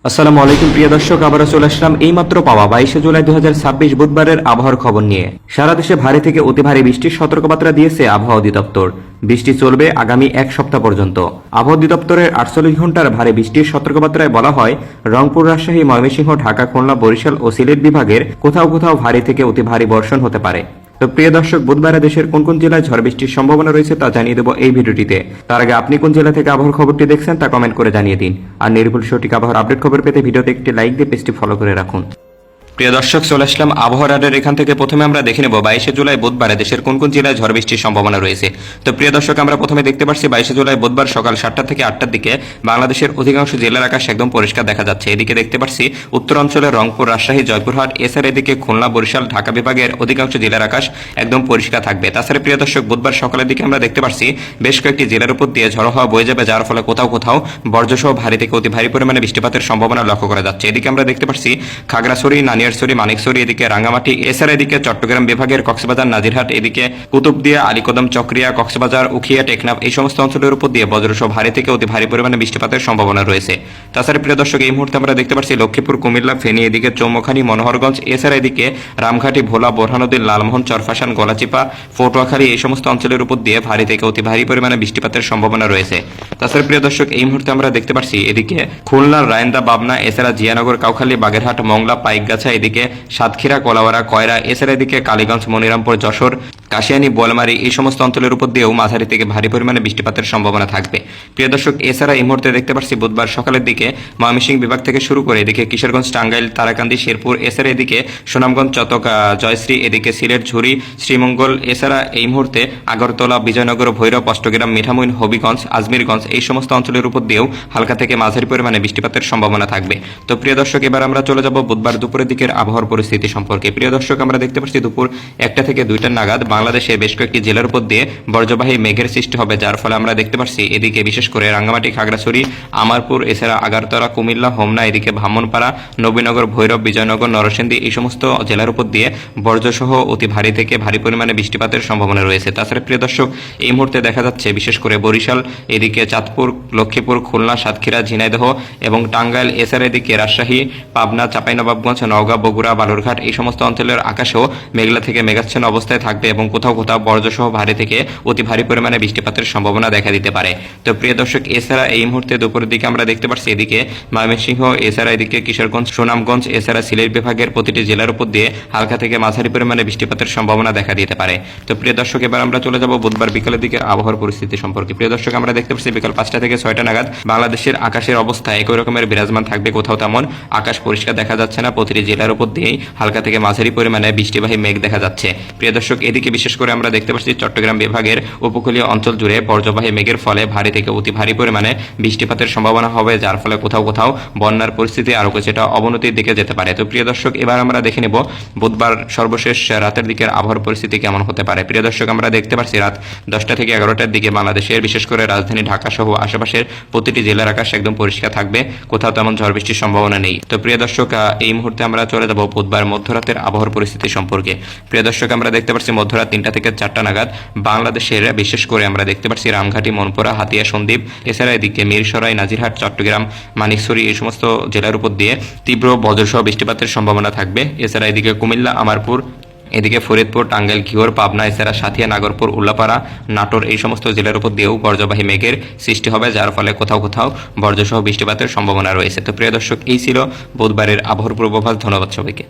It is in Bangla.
আসসালামু আলাইকুম প্রিয় দর্শক, আবারও চলে আসলাম এইমাত্র পাওয়া 22শে জুলাই 2026 বুধবারের আবহাওয়ার খবর নিয়ে। সারা দেশে ভারী থেকে অতি ভারী বৃষ্টির সতর্কবার্তা দিয়েছে আবহাওয়া অধিদপ্তর। বৃষ্টি চলবে আগামী এক সপ্তাহ পর্যন্ত। আবহাওয়া অধিদপ্তরের 48 ঘন্টার ভারী বৃষ্টির সতর্কবার্তায় বলা হয়, রংপুর, রাজশাহী, ময়মনসিংহ, ঢাকা, খুলনা, বরিশাল ও সিলেট বিভাগের কোথাও কোথাও ভারী থেকে অতি ভারী বর্ষণ হতে পারে। তো প্রিয় দর্শক, বুধবারে দেশের কোন কোন জেলায় ঝড় বৃষ্টির সম্ভাবনা রয়েছে তা জানিয়ে দেবো এই ভিডিওটিতে। তার আগে আপনি কোন জেলা থেকে আবহাওয়ার খবরটি দেখছেন তা কমেন্ট করে জানিয়ে দিন। আর নির্ভুল সঠিক আবহাওয়ার আপডেট খবর পেতে ভিডিওতে একটি লাইক দিয়ে পেজটি ফলো করে রাখুন। প্রিয় দর্শক, চলে আসলাম আবহাওয়া রাডার। এখান থেকে প্রথমে আমরা দেখে নেব 22শে জুলাই বুধবারে দেশের কোন কোন জেলায় ঝড় বৃষ্টির সম্ভাবনা রয়েছে। তো প্রিয় দর্শক, আমরা প্রথমে দেখতে পাচ্ছি 22শে জুলাই বুধবার সকাল 7টা থেকে 8টার দিকে বাংলাদেশের অধিকাংশ জেলার আকাশ একদম পরিষ্কার দেখা যাচ্ছে। এদিকে দেখতে পাচ্ছি উত্তর অঞ্চলের রংপুর, রাজশাহী, জয়পুরহাট, এছাড়া এদিকে খুলনা, বরিশাল, ঢাকা বিভাগের অধিকাংশ জেলার আকাশ একদম পরিষ্কার থাকবে। তাছাড়া প্রিয় দর্শক, বুধবার সকালের দিকে আমরা দেখতে পাচ্ছি বেশ কয়েকটি জেলার উপর দিয়ে ঝড়ো হাওয়া বয়ে যাবে, যার ফলে কোথাও কোথাও বজ্রসহ ভারী থেকে অতি ভারী পরিমাণে বৃষ্টিপাতের সম্ভাবনা লক্ষ্য করা যাচ্ছে। এদিকে আমরা দেখতে পাচ্ছি খাগড়াছড়ি, নানিয়ারছড়ি, মানিকছড়ি, এদিকে রাঙ্গামাটি, এছাড়া এদিকে চট্টগ্রাম বিভাগের কক্সবাজার, নাজিরহাট, এদিকে কুতুবদিয়া, আলীকদম, চকরিয়া, কক্সবাজার, উখিয়া, টেকনাফ এই সমস্ত অঞ্চলের উপর দিয়ে বজ্রসহ ভারী থেকে অতি ভারী পরিমাণে বৃষ্টিপাতের সম্ভাবনা রয়েছে। তাছাড়া প্রিয় দর্শক, এই মুহূর্তে আমরা দেখতে পাচ্ছি লক্ষ্মীপুর, কুমিল্লা, ফেনী, এদিকে চৌমুখানী, মনোহরগঞ্জ, এছাড়া এদিকে রামঘাটি, ভোলা, বোরহানুদ্দিন, লালমোহন, চরফাশান, গলাচিপা, পটুয়াখালী এই সমস্ত অঞ্চলের উপর দিয়ে ভারী থেকে অতি ভারী পরিমাণে বৃষ্টিপাতের সম্ভাবনা রয়েছে। তাছাড়া প্রিয় দর্শক, এই মুহূর্তে আমরা দেখতে পাচ্ছি এদিকে খুলনার রায়ন্দা, পাবনা, এছাড়া জিয়ানগর, কাউখালী, বাগেরহাট, মংলা, পাইকগাছা, এদিকে সাতক্ষীরা, কলাওয়াড়া, কয়রা, এছাড়া এদিকে কালীগঞ্জ, মনিরামপুর, যশোর, কাশিয়ানী, বোয়ালমারী এই সমস্ত অঞ্চলের উপর দিয়েও মাঝারি থেকে ভারী পরিমাণে বৃষ্টিপাতের সম্ভাবনা থাকবে। প্রিয় দর্শক, এছাড়া এই মুহূর্তে দেখতে পাচ্ছি বুধবার সকালের দিকে ময়মনসিংহ বিভাগ থেকে শুরু করে এদিকে কিশোরগঞ্জ, টাঙ্গাইল, তারাকান্দি, শেরপুর, এছাড়া এদিকে সুনামগঞ্জ, চতক, জয়শ্রী, এদিকে সিলেট, ঝুরি, শ্রীমঙ্গল, এছাড়া এই মুহূর্তে আগরতলা, বিজয়নগর, ভৈরব, অষ্টগ্রাম, মিঠামইন, হবিগঞ্জ, আজমিরগঞ্জ এই সমস্ত অঞ্চলের উপর দিয়েও হালকা থেকে মাঝারি পরিমাণে বৃষ্টিপাতের সম্ভাবনা থাকবে। তো প্রিয় দর্শক, এবার আমরা চলে যাব বুধবার দুপুরের দিকের আবহাওয়ার পরিস্থিতি সম্পর্কে। প্রিয় দর্শক, আমরা দেখতে পাচ্ছি দুপুর 1টা থেকে 2টা নাগাদ বাংলাদেশে বেশ কয়েকটি জেলার উপর দিয়ে বজ্রবাহী মেঘের সৃষ্টি হবে, যার ফলে আমরা দেখতে পাচ্ছি এদিকে বিশেষ করে রাঙ্গামাটি, খাগড়াছড়ি, আমারপুর, এছাড়া আগারতলা, কুমিল্লা, হোমনা, এদিকে ব্রাহ্মণপাড়া, নবীনগর, ভৈরব, বিজয়নগর, নরসিংদী এই সমস্ত জেলার উপর দিয়ে বজ্রসহ অতি ভারী থেকে ভারী পরিমাণে বৃষ্টিপাতের সম্ভাবনা রয়েছে। তাছাড়া প্রিয় দর্শক, এই মুহূর্তে দেখা যাচ্ছে বিশেষ করে বরিশাল, এদিকে চাঁদপুর, লক্ষ্মীপুর, খুলনা, সাতক্ষীরা, ঝিনাইদহ এবং টাঙ্গাইল, এছাড়া এদিকে রাজশাহী, পাবনা, চাঁপাইনবাবগঞ্জ, নওগাঁ, বগুড়া, বালুরঘাট এই সমস্ত অঞ্চলের আকাশেও মেঘলা থেকে মেঘাচ্ছন্ন অবস্থায় থাকবে এবং কোথাও কোথাও বজ্রসহ ভারী থেকে অতি ভারী পরিমাণে বৃষ্টিপাতের সম্ভাবনা দেখা দিতে পারে। তো প্রিয় দর্শক, এছাড়া এই মুহূর্তে দুপুরের দিকে আমরা দেখতে পাচ্ছি এদিকে ময়মনসিংহ, এছাড়া এদিকে কিশোরগঞ্জ, সুনামগঞ্জ, এছাড়া সিলেট বিভাগের প্রতিটি জেলার উপর দিয়ে হালকা থেকে মাঝারি পরিমাণে বৃষ্টিপাতের সম্ভাবনা দেখা দিতে পারে। তো প্রিয় দর্শক, এবার আমরা চলে যাব বুধবার বিকালের দিকে আবহাওয়ার পরিস্থিতি সম্পর্কে। প্রিয় দর্শক, আমরা দেখতে পাচ্ছি বিকাল 5টা থেকে 6টা নাগাদ বাংলাদেশের আকাশের অবস্থা একই রকমের বিরাজমান থাকবে। কোথাও তেমন আকাশ পরিষ্কার দেখা যাচ্ছে না, প্রতিটি জেলার উপর দিয়েই হালকা থেকে মাঝারি পরিমাণে বৃষ্টিবাহী মেঘ দেখা যাচ্ছে। প্রিয় দর্শক, এদিকে বিশেষ করে আমরা দেখতে পাচ্ছি চট্টগ্রাম বিভাগের উপকূলীয় অঞ্চল জুড়ে বজ্রবাহী মেঘের ফলে ভারী থেকে অতি ভারী পরিমাণে বৃষ্টিপাতের সম্ভাবনা হবে, যার ফলে কোথাও কোথাও বন্যার পরিস্থিতি আরও কিছুটা অবনতির দিকে যেতে পারে। তো প্রিয় দর্শক, এবার আমরা দেখে নেব বুধবার সর্বশেষ রাতের দিকের আবহাওয়ার পরিস্থিতি কেমন হতে পারে। প্রিয় দর্শক, আমরা দেখতে পাচ্ছি রাত 10টা থেকে 11টার দিকে বাংলাদেশের বিশেষ করে রাজধানী ঢাকা সহ আশেপাশের প্রতিটি জেলার আকাশ একদম পরিষ্কার থাকবে, কোথাও তেমন ঝড় বৃষ্টির সম্ভাবনা নেই। তো প্রিয় দর্শক, এই মুহূর্তে আমরা চলে যাব বুধবার মধ্যরাতের আবহাওয়ার পরিস্থিতি সম্পর্কে। প্রিয় দর্শক, আমরা দেখতে পাচ্ছি মধ্যরাত 3টা থেকে 4টা নাগাদ বাংলাদেশের বিশেষ করে আমরা দেখতে পাচ্ছি রামঘাটি, মনপুরা, হাতিয়া, সন্দ্বীপ, এছাড়া এদিকে মিরসরাই, নাজিরহাট, চট্টগ্রাম, মানিকছড়ি এই সমস্ত জেলার উপর দিয়ে তীব্র বজ্রসহ বৃষ্টিপাতের সম্ভাবনা থাকবে। এছাড়া এদিকে কুমিল্লা, আমারপুর, এদিকে ফরিদপুর, টাঙ্গাইল, ঘিওর, পাবনা, এছাড়া সাথিয়া, নাগরপুর, উল্লাপাড়া, নাটোর এই সমস্ত জেলার উপর দিয়েও বজ্রবাহী মেঘের সৃষ্টি হবে, যার ফলে কোথাও কোথাও বজ্রসহ বৃষ্টিপাতের সম্ভাবনা রয়েছে। তো প্রিয় দর্শক, এই ছিল বুধবারের আবহাওয়ার পূর্বাভাস। ধন্যবাদ সবাইকে।